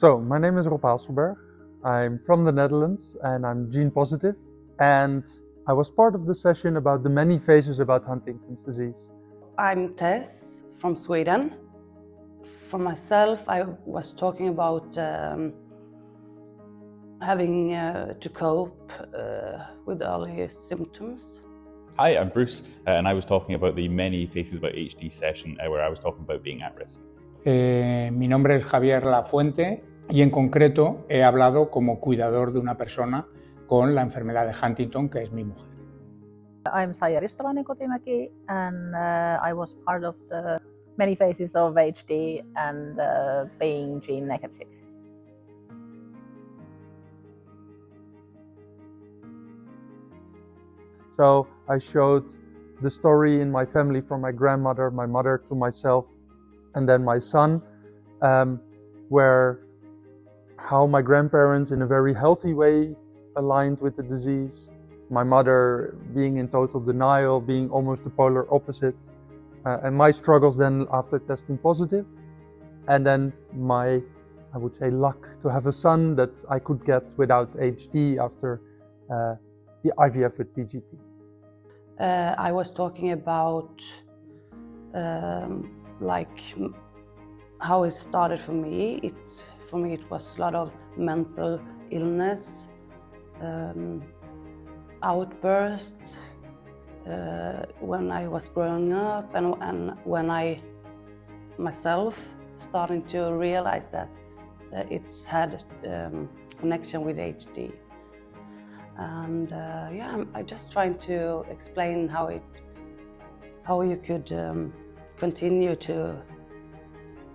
So, my name is Rob Haselberg. I'm from the Netherlands and I'm gene positive. And I was part of the session about the many phases about Huntington's disease. I'm Tess from Sweden. For myself, I was talking about having to cope with early symptoms. Hi, I'm Bruce, and I was talking about the many faces about HD session where I was talking about being at risk. Mi nombre es Javier Lafuente y en concreto he hablado como cuidador de una persona con la enfermedad de Huntington, que es mi mujer. I'm Saija and I was part of the many phases of HD and being gene negative. So I showed the story in my family from my grandmother, my mother to myself, and then my son, where how my grandparents in a very healthy way aligned with the disease. My mother being in total denial, being almost the polar opposite, and my struggles then after testing positive. And then my, I would say, luck to have a son that I could get without HD after the IVF with PGT. I was talking about like how it started for me. For me it was a lot of mental illness, outbursts when I was growing up, and when I myself starting to realize that it's had connection with HD. And yeah, I'm just trying to explain how you could continue to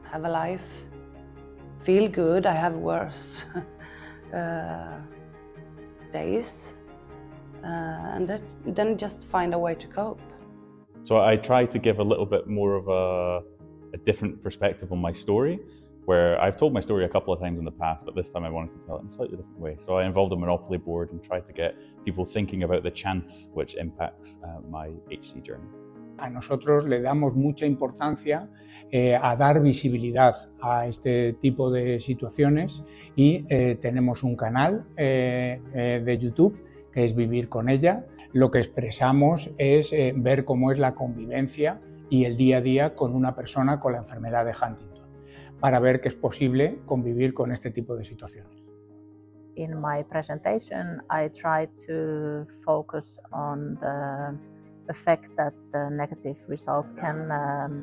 have a life, feel good. I have worse days, and then just find a way to cope. So I tried to give a little bit more of a different perspective on my story, where I've told my story a couple of times in the past, but this time I wanted to tell it in a slightly different way. So I involved a Monopoly board and tried to get people thinking about the chance which impacts my HD journey. A nosotros le damos mucha importancia a dar visibilidad a este tipo de situaciones y tenemos un canal de YouTube que es Vivir con ella. Lo que expresamos es ver cómo es la convivencia y el día a día con una persona con la enfermedad de Huntington, para ver que es posible convivir con este tipo de situaciones. In my presentation, I tried to focus on the effect that the negative result can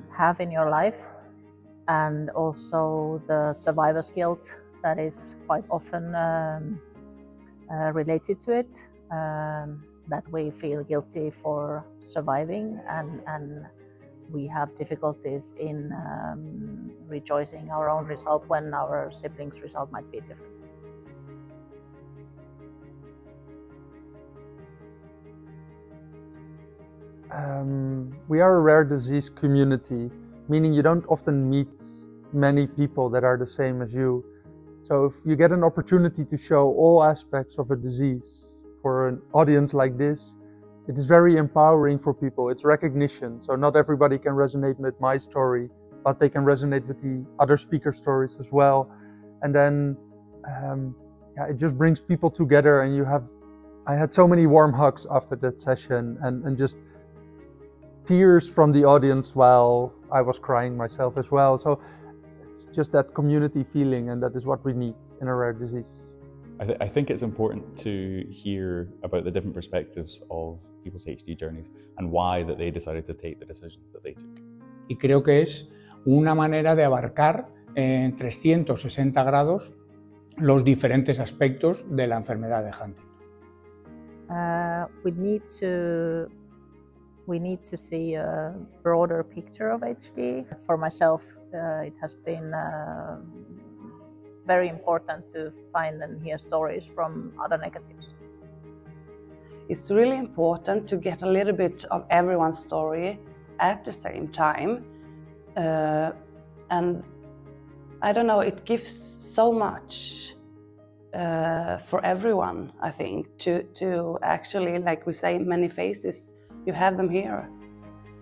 have in your life, and also the survivor's guilt that is quite often related to it, that we feel guilty for surviving, and we have difficulties in rejoicing our own result when our siblings' result might be different. We are a rare disease community, meaning you don't often meet many people that are the same as you. So if you get an opportunity to show all aspects of a disease for an audience like this, it is very empowering for people. It's recognition. So not everybody can resonate with my story, but they can resonate with the other speaker stories as well. And then yeah, it just brings people together, and I had so many warm hugs after that session, and just tears from the audience while I was crying myself as well. So it's just that community feeling, and that is what we need in a rare disease. I think it's important to hear about the different perspectives of people's HD journeys and why that they decided to take the decisions that they took. Y creo que es una manera de abarcar en 360 grados los diferentes aspectos de la enfermedad de Huntington. We need to see a broader picture of HD. For myself, it has been very important to find and hear stories from other negatives. It's really important to get a little bit of everyone's story at the same time. And I don't know, it gives so much for everyone, I think, to actually, like we say, many faces, you have them here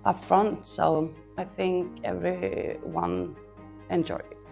up front. So I think everyone enjoyed it.